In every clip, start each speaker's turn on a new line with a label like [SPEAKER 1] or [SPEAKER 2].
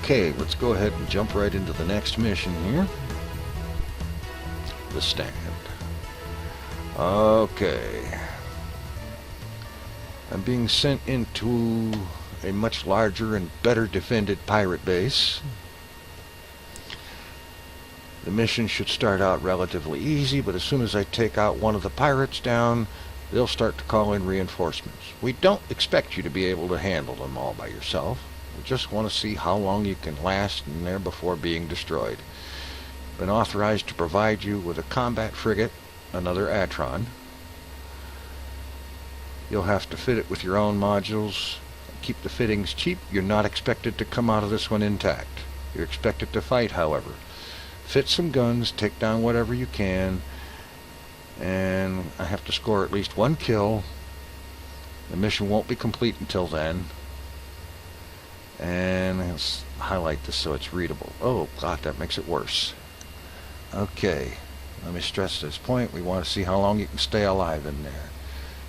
[SPEAKER 1] Okay, let's go ahead and jump right into the next mission here. The stand. Okay. I'm being sent into a much larger and better defended pirate base. The mission should start out relatively easy, but as soon as I take out one of the pirates down, they'll start to call in reinforcements. We don't expect you to be able to handle them all by yourself. We just want to see how long you can last in there before being destroyed. Been authorized to provide you with a combat frigate, another Atron. You'll have to fit it with your own modules. Keep the fittings cheap. You're not expected to come out of this one intact. You're expected to fight, however. Fit some guns, take down whatever you can, and I have to score at least one kill. The mission won't be complete until then. And let's highlight this so it's readable. Oh God, that makes it worse. Okay, let me stress this point. We want to see how long you can stay alive in there.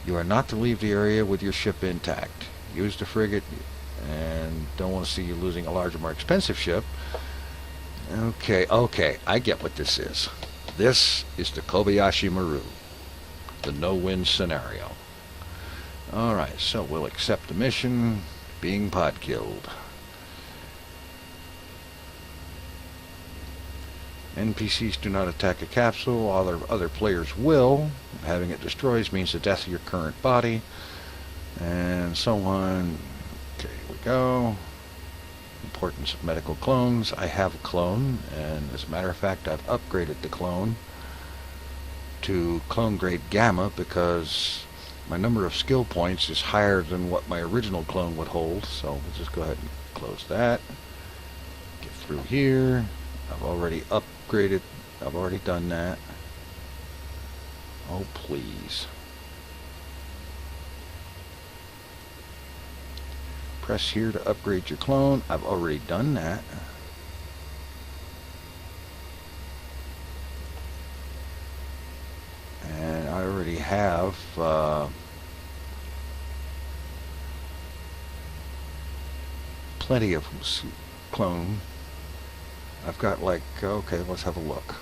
[SPEAKER 1] You are not to leave the area with your ship intact. Use the frigate, and don't want to see you losing a larger, more expensive ship. Okay, I get what this is. This is the Kobiyashi Maru, the no-win scenario. Alright, so we'll accept the mission, being pod killed. NPCs do not attack a capsule, other players will. Having it destroyed means the death of your current body, and so on. Okay, here we go. Importance of medical clones. I have a clone, and as a matter of fact, I've upgraded the clone to clone grade Gamma because my number of skill points is higher than what my original clone would hold. So we'll just go ahead and close that. Get through here. I've already upgraded. I've already done that. Oh, please. Press here to upgrade your clone. I've already done that. And I already have plenty of clone. I've got like, okay, let's have a look.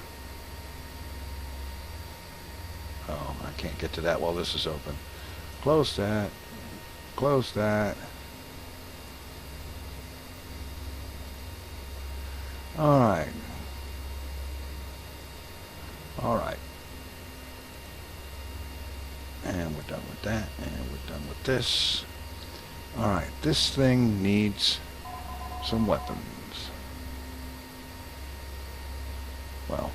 [SPEAKER 1] Oh, I can't get to that while this is open. Close that. Close that. Alright. Alright. And we're done with that. And we're done with this. Alright, this thing needs some weapons. Well,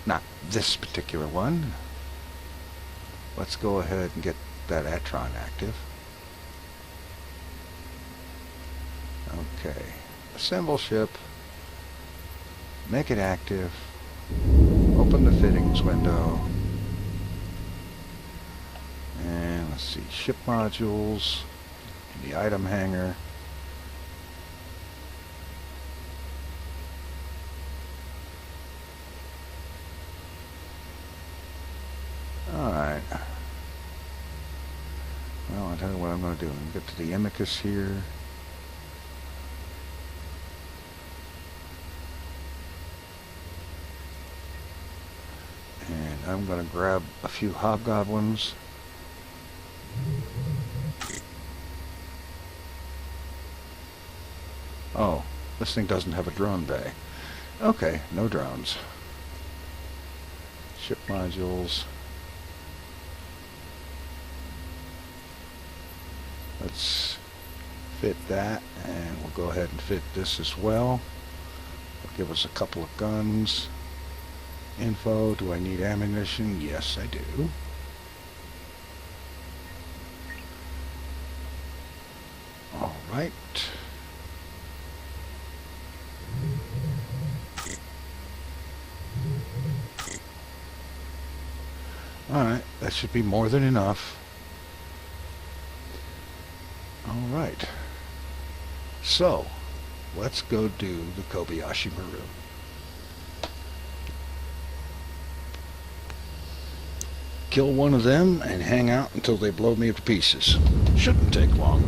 [SPEAKER 1] not this particular one. Let's go ahead and get that Atron active. Okay. Assemble ship. Make it active. Open the fittings window. And let's see, ship modules in the item hanger. Alright. Well, I'll tell you what I'm going to do. I'm going to get to the amicus here. And I'm going to grab a few hobgoblins. Oh, this thing doesn't have a drone bay. Okay, no drones. Ship modules. Let's fit that, and we'll go ahead and fit this as well. It'll give us a couple of guns. Info, do I need ammunition? Yes, I do. Alright. Alright, that should be more than enough. Alright. So, let's go do the Kobiyashi Maru. Kill one of them and hang out until they blow me to pieces. Shouldn't take long.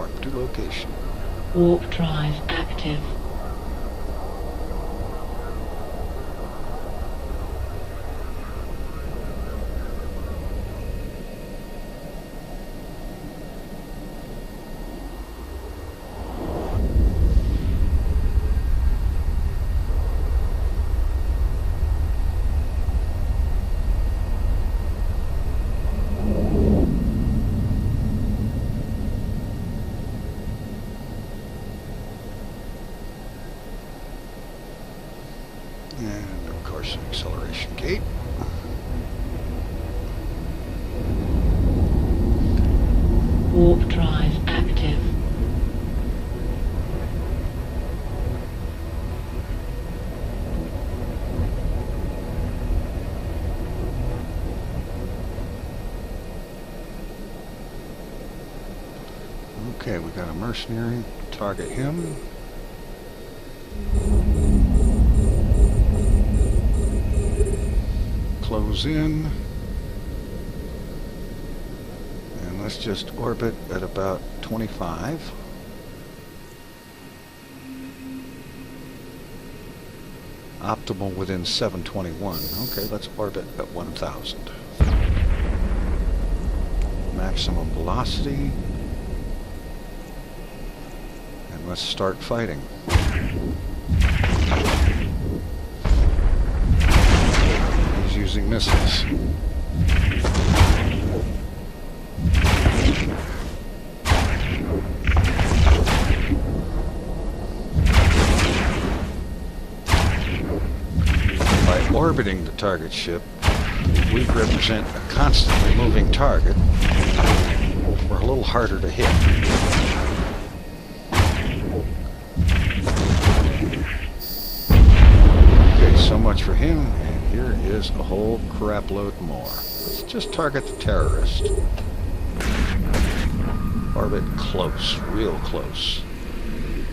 [SPEAKER 1] Warp to location.
[SPEAKER 2] Warp drive active.
[SPEAKER 1] And of course an acceleration gate.
[SPEAKER 2] Warp drive active.
[SPEAKER 1] Okay, we got a mercenary. Target him. Close in. And let's just orbit at about 25. Optimal within 721. Okay, let's orbit at 1000. Maximum velocity. And let's start fighting. He's using missiles. By orbiting the target ship, we represent a constantly moving target. We're a little harder to hit. Okay, so much for him, and here is a whole crap load more. Let's just target the terrorist. Orbit close, real close,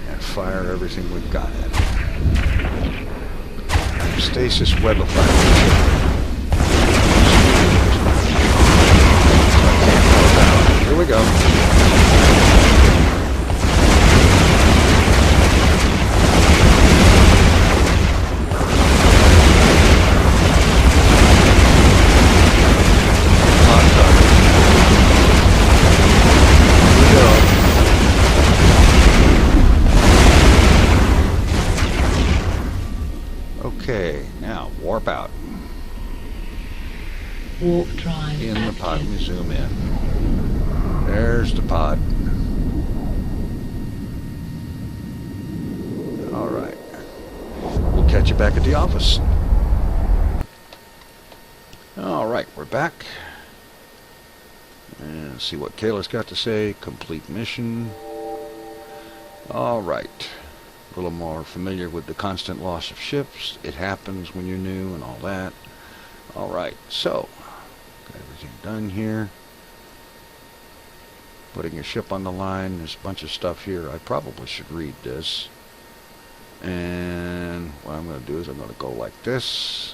[SPEAKER 1] and fire everything we've got at it. Stasis webified. Here we go. Okay, now warp out.
[SPEAKER 2] Warp drive
[SPEAKER 1] In the
[SPEAKER 2] active.
[SPEAKER 1] pod, let me zoom in. There's the pod. Alright. We'll catch you back at the office. Alright, we're back. And see what Kayla's got to say. Complete mission. Alright. A little more familiar with the constant loss of ships. It happens when you're new and all that. Alright, so got everything done here. Putting your ship on the line. There's a bunch of stuff here. I probably should read this. And what I'm going to do is I'm going to go like this.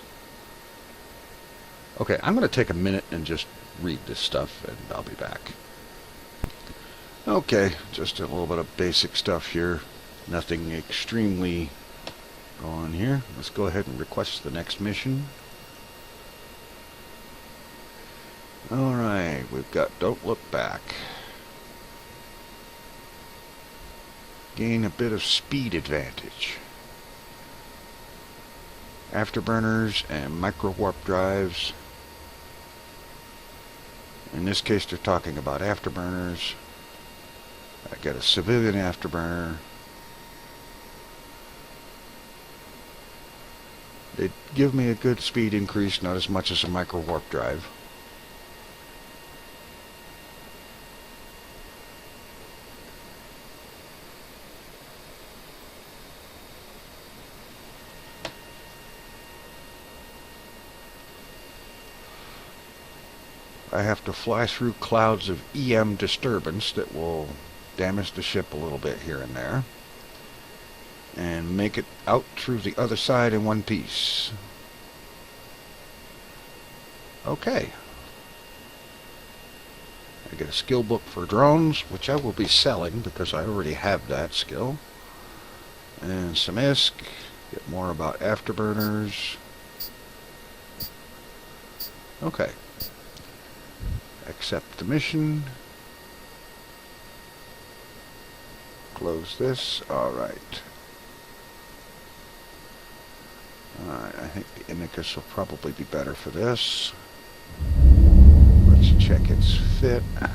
[SPEAKER 1] Okay, I'm going to take a minute and just read this stuff, and I'll be back. Okay, just a little bit of basic stuff here. Nothing extremely going on here. Let's go ahead and request the next mission. Alright, we've got Don't Look Back. Gain a bit of speed advantage. Afterburners and micro warp drives. In this case they're talking about afterburners. I got a civilian afterburner. They give me a good speed increase, not as much as a micro warp drive. I have to fly through clouds of EM disturbance that will damage the ship a little bit here and there, and make it out through the other side in one piece. Okay. I get a skill book for drones, which I will be selling because I already have that skill. And some ISK. Get more about afterburners. Okay. Accept the mission. Close this. Alright. Alright, I think the Imicus will probably be better for this. Let's check its fit. I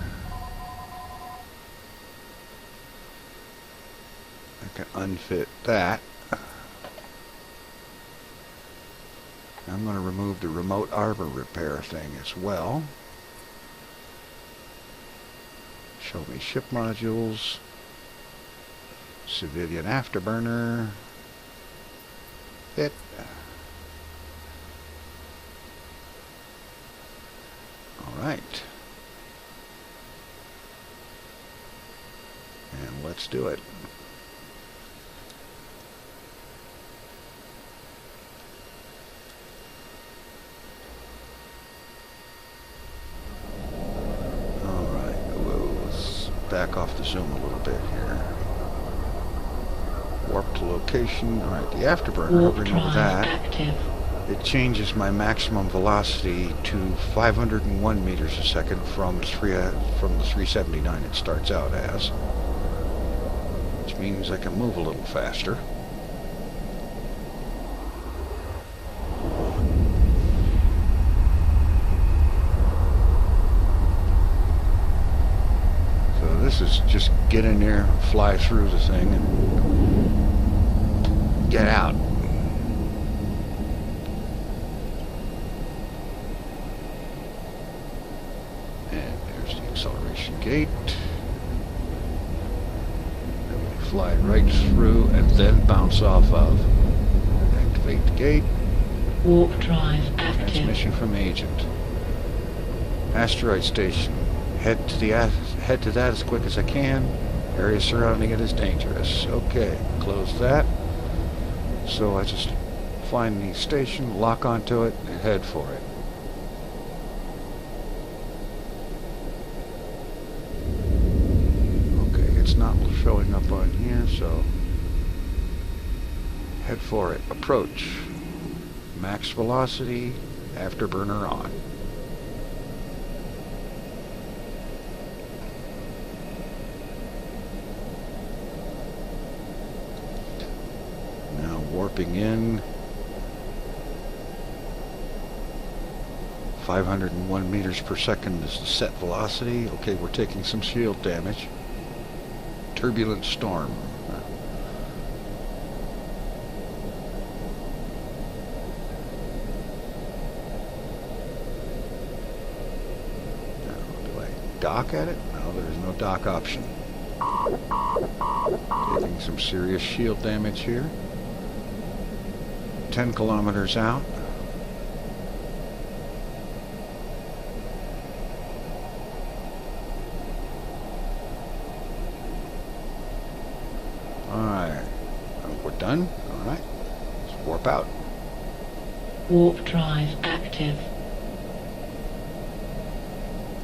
[SPEAKER 1] can unfit that. I'm going to remove the remote arbor repair thing as well. Show me ship modules. Civilian afterburner. Fit. Alright. And let's do it. Back off the zoom a little bit here. Warp to location. Alright, the afterburner, hovering over that.
[SPEAKER 2] Active.
[SPEAKER 1] It changes my maximum velocity to 501 meters a second from the 379 it starts out as. Which means I can move a little faster. This is just get in there, fly through the thing, and get out. And there's the acceleration gate. Then we fly right through and then bounce off of. Activate the gate.
[SPEAKER 2] Warp drive active.
[SPEAKER 1] Transmission from agent. Asteroid station. Head to that as quick as I can. Area surrounding it is dangerous. Okay, close that. So I just find the station, lock onto it, and head for it. Okay, it's not showing up on here, so head for it. Approach. Max velocity, afterburner on. Warping in. 501 meters per second is the set velocity. Okay, we're taking some shield damage. Turbulent storm. Now, do I dock at it? No, there's no dock option. Taking some serious shield damage here. 10 kilometers out. Alright. We're done. Alright. Let's warp out.
[SPEAKER 2] Warp drive active.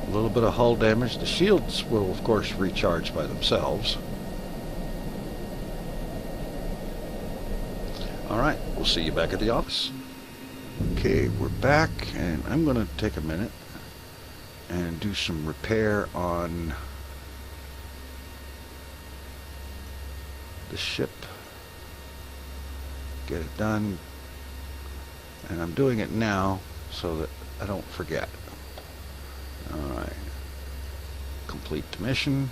[SPEAKER 1] A little bit of hull damage. The shields will, of course, recharge by themselves. Alright, we'll see you back at the office. Okay, we're back, and I'm going to take a minute and do some repair on the ship. Get it done. And I'm doing it now so that I don't forget. Alright. Complete the mission.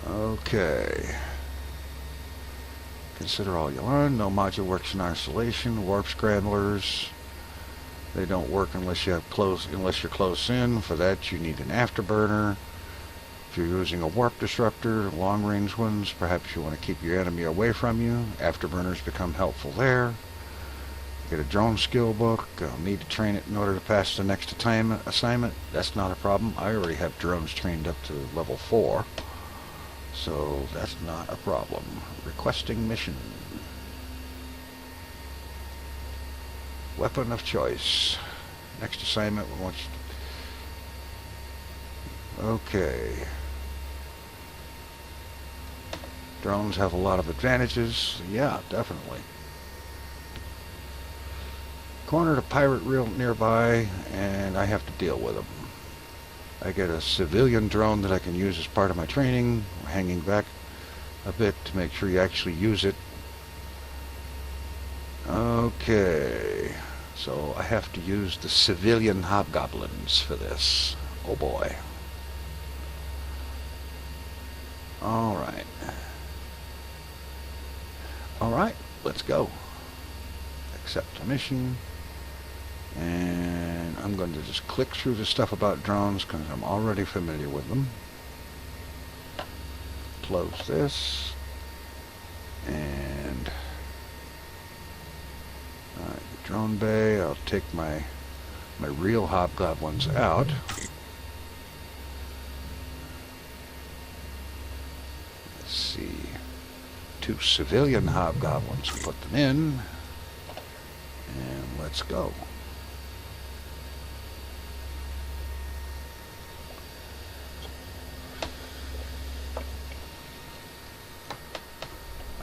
[SPEAKER 1] Okay. Consider all you learn. No module works in isolation. Warp scramblers. They don't work unless you're close in. For that you need an afterburner. If you're using a warp disruptor, long range ones, perhaps you want to keep your enemy away from you. Afterburners become helpful there. Get a drone skill book. Need to train it in order to pass the next assignment. That's not a problem. I already have drones trained up to level 4. So that's not a problem. Requesting mission. Weapon of choice. Next assignment, we want you... Okay. Drones have a lot of advantages. Yeah, definitely. Cornered a pirate real nearby, and I have to deal with them. I get a civilian drone that I can use as part of my training, hanging back a bit to make sure you actually use it. Okay, so I have to use the civilian hobgoblins for this. Oh boy. Alright. Alright, let's go. Accept the mission. And I'm going to just click through the stuff about drones because I'm already familiar with them. Close this. And alright, the drone bay. I'll take my real hobgoblins out. Let's see. 2 civilian hobgoblins. Put them in. And let's go.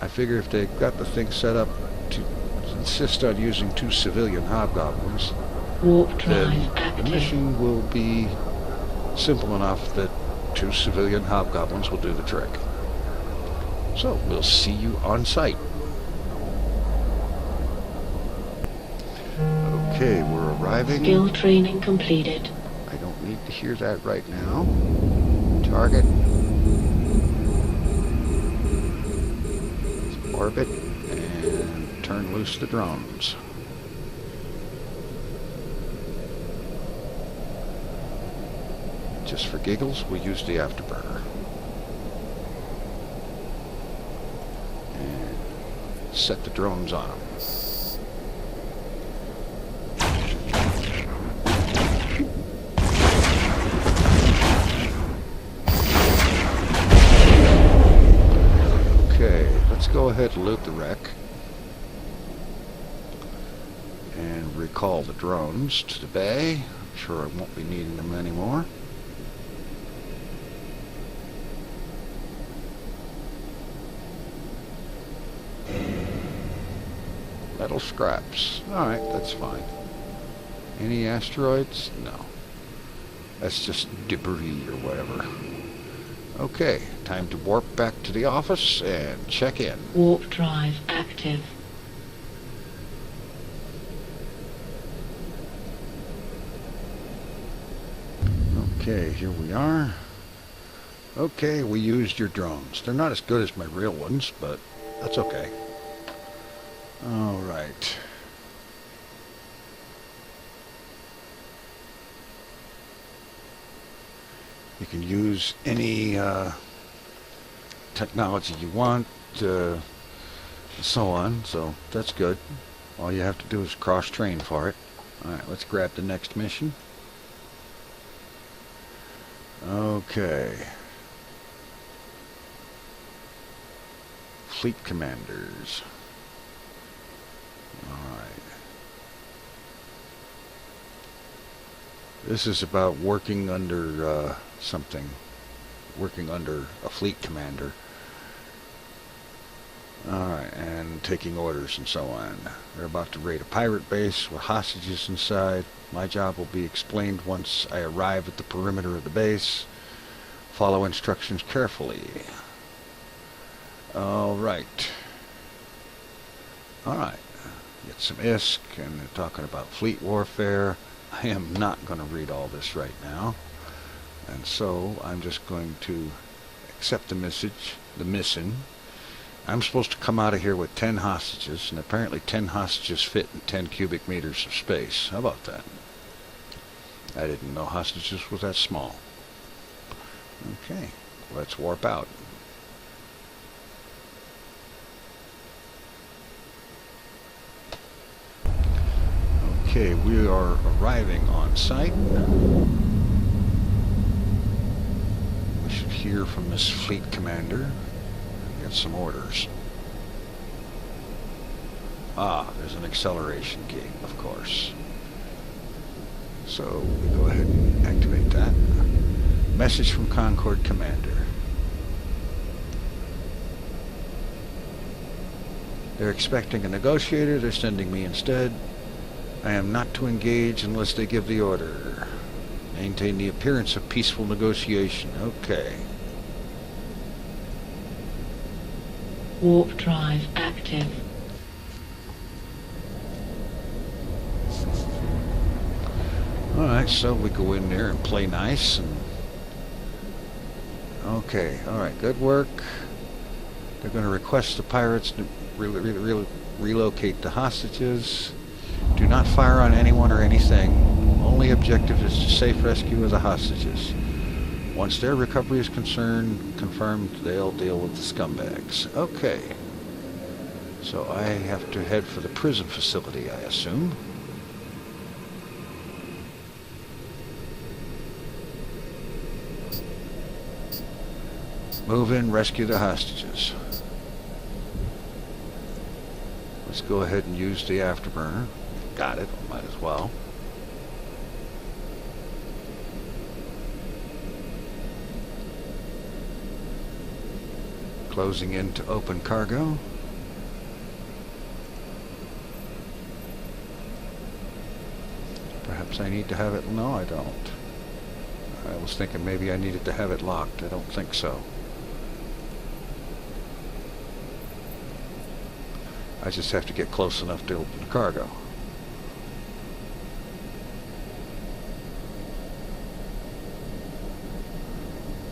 [SPEAKER 1] I figure if they got the thing set up to insist on using 2 civilian hobgoblins,
[SPEAKER 2] Warp drive
[SPEAKER 1] then the
[SPEAKER 2] active.
[SPEAKER 1] mission will be simple enough that 2 civilian hobgoblins will do the trick. So, we'll see you on site. Okay, we're arriving.
[SPEAKER 2] Skill training completed.
[SPEAKER 1] I don't need to hear that right now. Target. Orbit. And turn loose the drones. Just for giggles, we'll use the afterburner. And set the drones on them. Go ahead and loot the wreck and recall the drones to the bay. I'm sure I won't be needing them anymore. Metal scraps. Alright, that's fine. Any asteroids? No. That's just debris or whatever. Okay, time to warp back to the office and check in.
[SPEAKER 2] Warp drive active.
[SPEAKER 1] Okay, here we are. Okay, we used your drones. They're not as good as my real ones, but that's okay. Alright. You can use any technology you want, and so on, so that's good. All you have to do is cross-train for it. Alright, let's grab the next mission. Okay. Fleet commanders. Alright. This is about working under something. Working under a fleet commander. Alright, and taking orders and so on. They're about to raid a pirate base with hostages inside. My job will be explained once I arrive at the perimeter of the base. Follow instructions carefully. Alright. Alright. Get some ISK, and they're talking about fleet warfare. I am not going to read all this right now. And so I'm just going to accept the message, the mission. I'm supposed to come out of here with 10 hostages, and apparently 10 hostages fit in 10 cubic meters of space. How about that? I didn't know hostages was that small. Okay, let's warp out. Okay, we are arriving on site. We should hear from this fleet commander and get some orders. Ah, there's an acceleration gate, of course. So we go ahead and activate that. Message from Concord Commander. They're expecting a negotiator. They're sending me instead. I am not to engage unless they give the order. Maintain the appearance of peaceful negotiation. Okay.
[SPEAKER 2] Warp drive active.
[SPEAKER 1] Alright, so we go in there and play nice. And okay, alright, good work. They're going to request the pirates to relocate the hostages. Do not fire on anyone or anything. Only objective is to safe rescue of the hostages. Once their recovery is confirmed, they'll deal with the scumbags. Okay. So I have to head for the prison facility, I assume. Move in, rescue the hostages. Let's go ahead and use the afterburner. Got it, might as well. Closing in to open cargo. Perhaps I need to have it... No, I don't. I was thinking maybe I needed to have it locked. I don't think so. I just have to get close enough to open the cargo.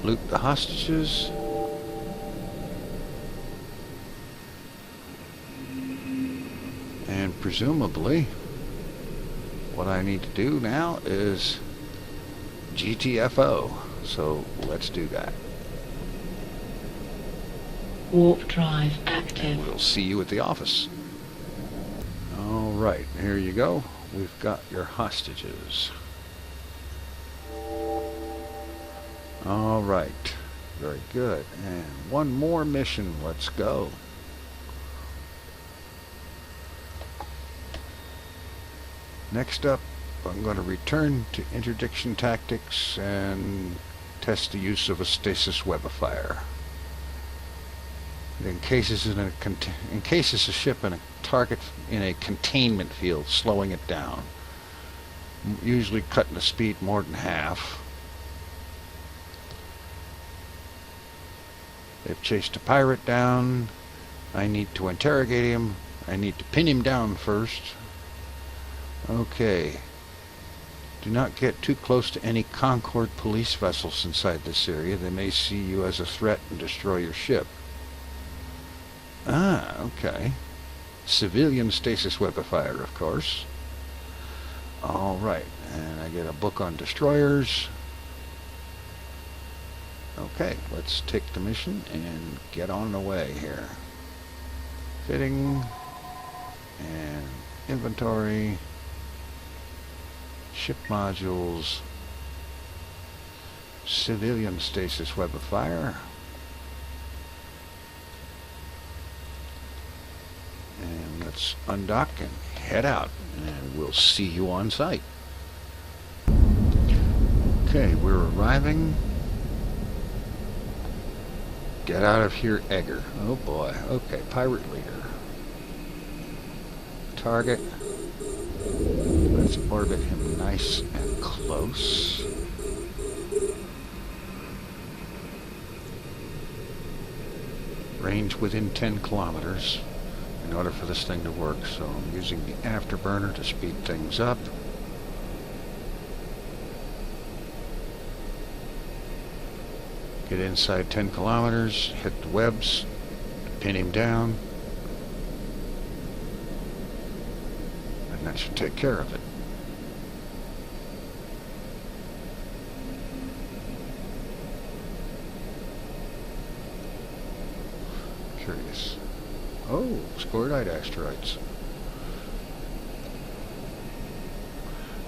[SPEAKER 1] Loot the hostages. And presumably, what I need to do now is GTFO. So let's do that.
[SPEAKER 2] Warp drive active.
[SPEAKER 1] And we'll see you at the office. All right, here you go. We've got your hostages. All right, very good. And one more mission. Let's go. Next up, I'm going to return to interdiction tactics and test the use of a stasis webifier. It encases a ship in a target in a containment field, slowing it down. Usually cutting the speed more than half. They've chased a pirate down. I need to interrogate him. I need to pin him down first. Okay. Do not get too close to any Concord police vessels inside this area. They may see you as a threat and destroy your ship. Ah, okay. Civilian stasis webifier, of course. All right, and I get a book on destroyers. Okay, let's take the mission and get on the way here. Fitting and inventory, ship modules, civilian stasis webifier. And let's undock and head out, and we'll see you on site. Okay, we're arriving. Get out of here, Egger. Oh boy. Okay, pirate leader. Target. Let's orbit him nice and close. Range within 10 kilometers. In order for this thing to work, so I'm using the afterburner to speed things up. Get inside 10 kilometers, hit the webs, pin him down, and that should take care of it. Curious. Oh, scoriite asteroids.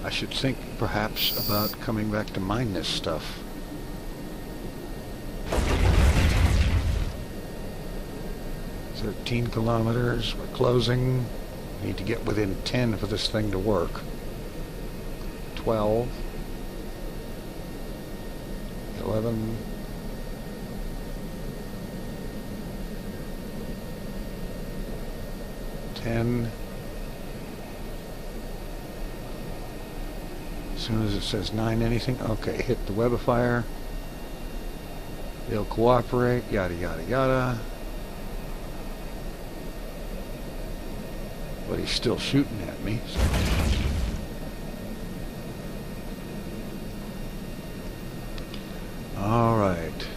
[SPEAKER 1] I should think perhaps about coming back to mine this stuff. "13 kilometers, we're closing. Need to get within 10 for this thing to work. 12. 12, 11, 10. As soon as it says 9 anything, okay, hit the webifier. They'll cooperate, yada yada yada. But he's still shooting at me. So. All right.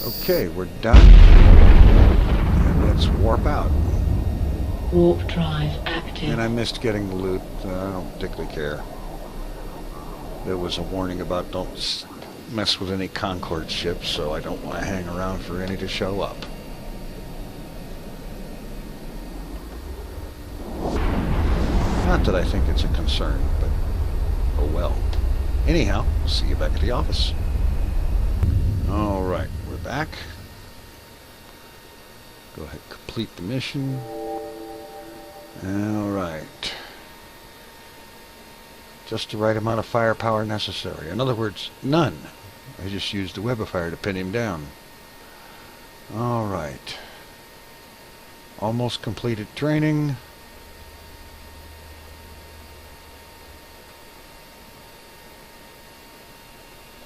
[SPEAKER 1] Okay, we're done. And let's warp out.
[SPEAKER 2] Warp drive active.
[SPEAKER 1] And I missed getting the loot. I don't particularly care. There was a warning about don't mess with any Concorde ships, so I don't want to hang around for any to show up. Not that I think it's a concern, but oh well. Anyhow, see you back at the office. Alright, we're back. Go ahead, complete the mission. Alright. Just the right amount of firepower necessary. In other words, none. I just used the webifier to pin him down. Alright. Almost completed training.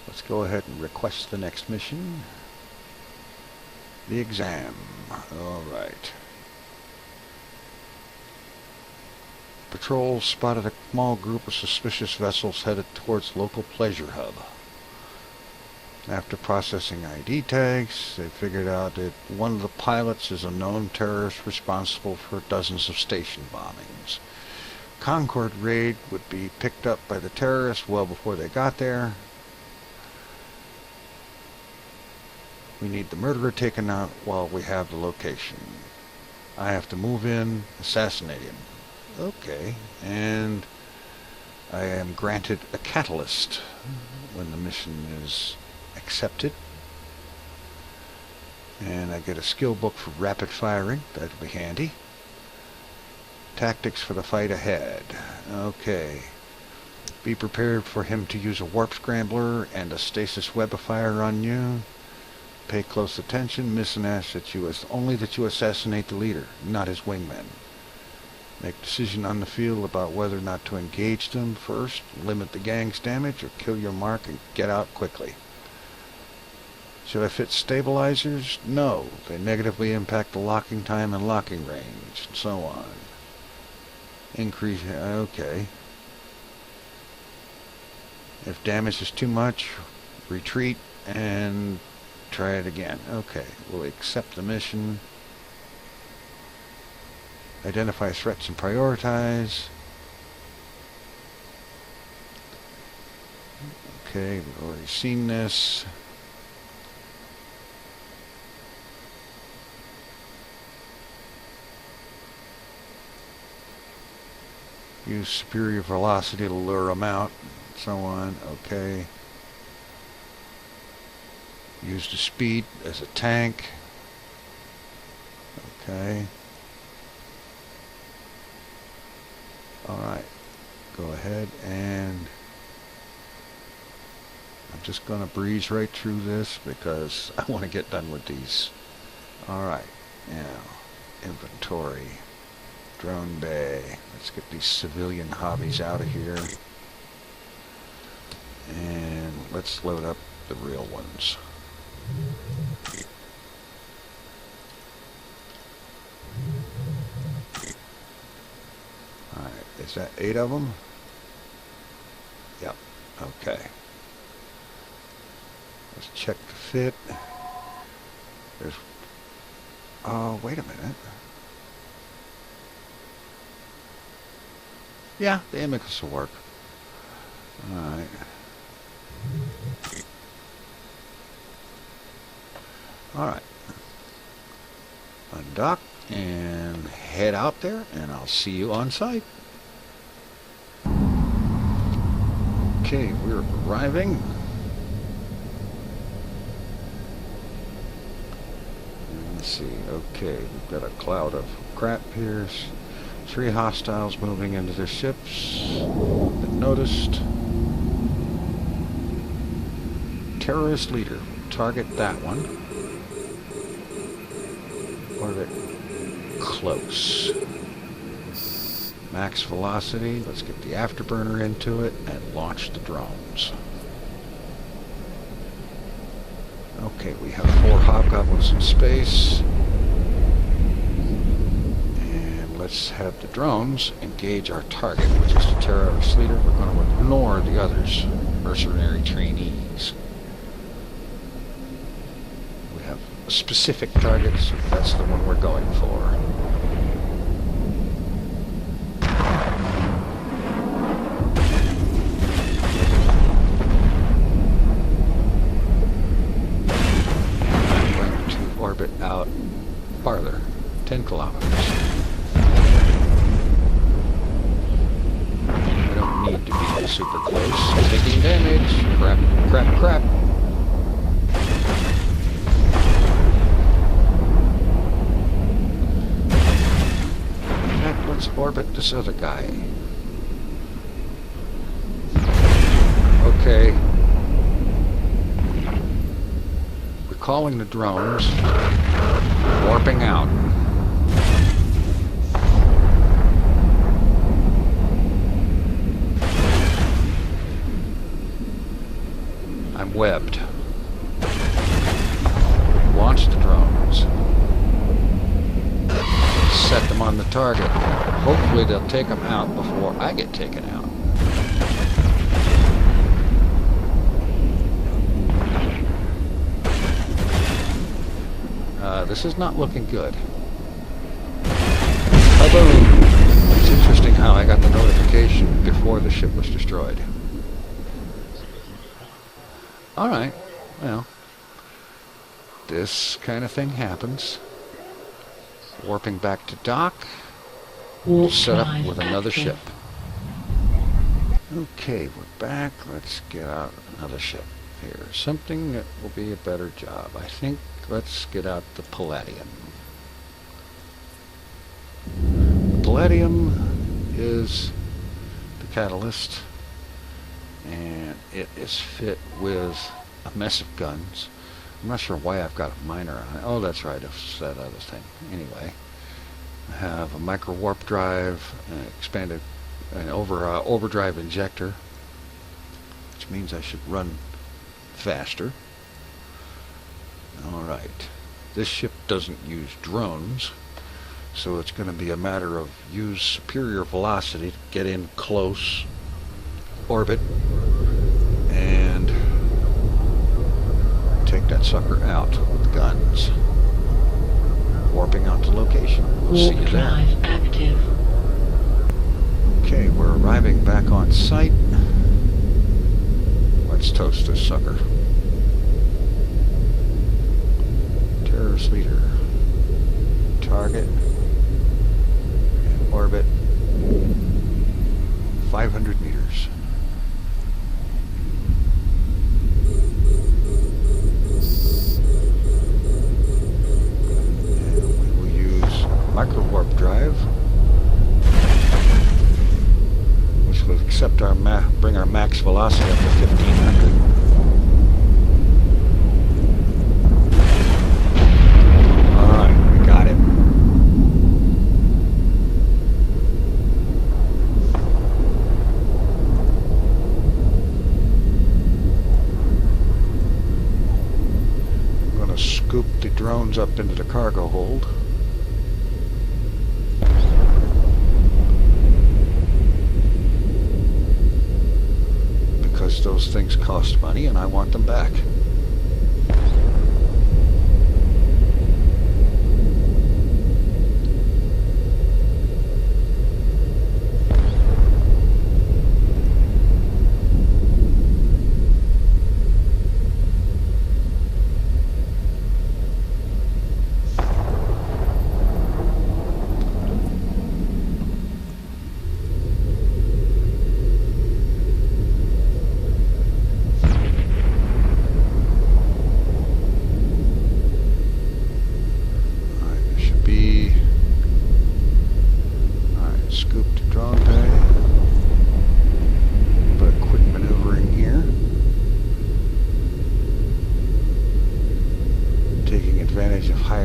[SPEAKER 1] Let's go ahead and request the next mission. The exam. Alright. Patrols spotted a small group of suspicious vessels headed towards local pleasure hub. After processing ID tags, they figured out that one of the pilots is a known terrorist responsible for dozens of station bombings. Concorde raid would be picked up by the terrorists well before they got there. We need the murderer taken out while we have the location. I have to move in, assassinate him. Okay, and I am granted a catalyst when the mission is accepted. And I get a skill book for rapid firing. That'll be handy. Tactics for the fight ahead. Okay. Be prepared for him to use a warp scrambler and a stasis webifier on you. Pay close attention. Miss and ask that only that you assassinate the leader, not his wingmen. Make a decision on the field about whether or not to engage them first, limit the gang's damage, or kill your mark and get out quickly. Should I fit stabilizers? No. They negatively impact the locking time and locking range, and so on. Increase... okay. If damage is too much, retreat and try it again. Okay, we'll accept the mission. Identify threats and prioritize. Okay, we've already seen this. Use superior velocity to lure them out, and so on. Okay. Use the speed as a tank. Okay. Alright. Go ahead and I'm just going to breeze right through this because I want to get done with these. Alright. Now, inventory. Drone bay. Let's get these civilian hobbies out of here. And let's load up the real ones. Alright, is that 8 of them? Yep, okay. Let's check the fit. There's... oh, wait a minute. Yeah, the amicus will work. Alright. Alright. Undock and head out there, and I'll see you on site. Okay, we're arriving. Let's see. Okay, we've got a cloud of crap here. 3 hostiles moving into their ships. Been noticed. Terrorist leader. Target that one. Orbit close. Max velocity. Let's get the afterburner into it and launch the drones. Okay, we have 4 hobgoblins in space. And let's have the drones engage our target, which is the terrorist leader. We're going to ignore the others, mercenary trainees. We have a specific target, so that's the one we're going for. Orbit out farther, 10 kilometers. We don't need to be super close. Taking damage. Crap, crap, crap. In fact, let's orbit this other guy. Okay. Calling the drones, warping out. I'm webbed. Launch the drones. Set them on the target. Hopefully they'll take them out before I get taken out. This is not looking good. Boom! It's interesting how I got the notification before the ship was destroyed. Alright, well, this kind of thing happens. Warping back to dock.
[SPEAKER 2] Warp
[SPEAKER 1] Set up
[SPEAKER 2] drive
[SPEAKER 1] with another
[SPEAKER 2] active.
[SPEAKER 1] ship. Okay, we're back. Let's get out another ship here. Something that will be a better job. I think let's get out the Palladium. The Palladium is the catalyst, and it is fit with a mess of guns. I'm not sure why I've got a miner on it. Oh, that's right, it's that other thing. Anyway, I have a micro warp drive, an expanded, an overdrive injector, which means I should run faster. Alright, this ship doesn't use drones, so it's going to be a matter of use superior velocity to get in close orbit and take that sucker out with guns. Warping out to location. We'll see
[SPEAKER 2] Warp
[SPEAKER 1] you there.
[SPEAKER 2] drive active.
[SPEAKER 1] Okay, we're arriving back on site. Let's toast this sucker. Terrorist leader. Target. And orbit. 500 meters. And we will use micro warp drive, which will accept our bring our max velocity up to 1500. Alright, we got it. I'm going to scoop the drones up into the cargo hold. Because those things cost money and I want them back.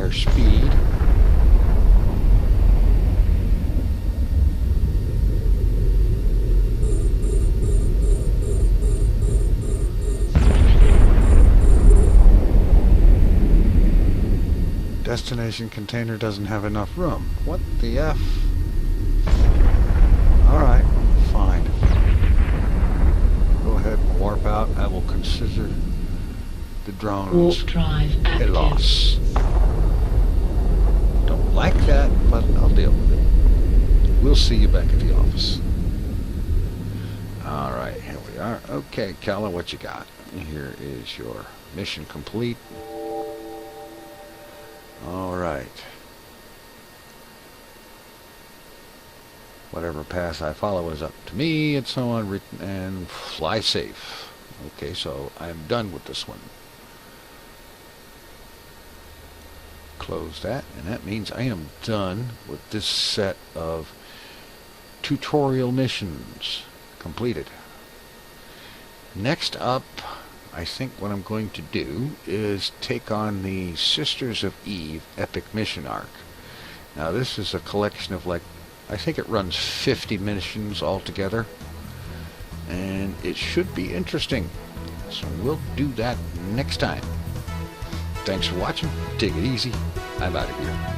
[SPEAKER 1] higher speed. Destination container doesn't have enough room. What the F? Alright, fine. Go ahead and warp out. I will consider the drones
[SPEAKER 2] Warp drive
[SPEAKER 1] a
[SPEAKER 2] active.
[SPEAKER 1] loss. Don't like that, but I'll deal with it. We'll see you back at the office. Alright, here we are. Okay, Kala, what you got? Here is your mission complete. Alright. Whatever path I follow is up to me, and so on, and fly safe. Okay, so I'm done with this one. Close that, and that means I am done with this set of tutorial missions completed. Next up, I think what I'm going to do is take on the Sisters of Eve Epic Mission Arc. Now this is a collection of, like, I think it runs 50 missions altogether, and it should be interesting. So we'll do that next time. Thanks for watching. Take it easy. I'm out of here.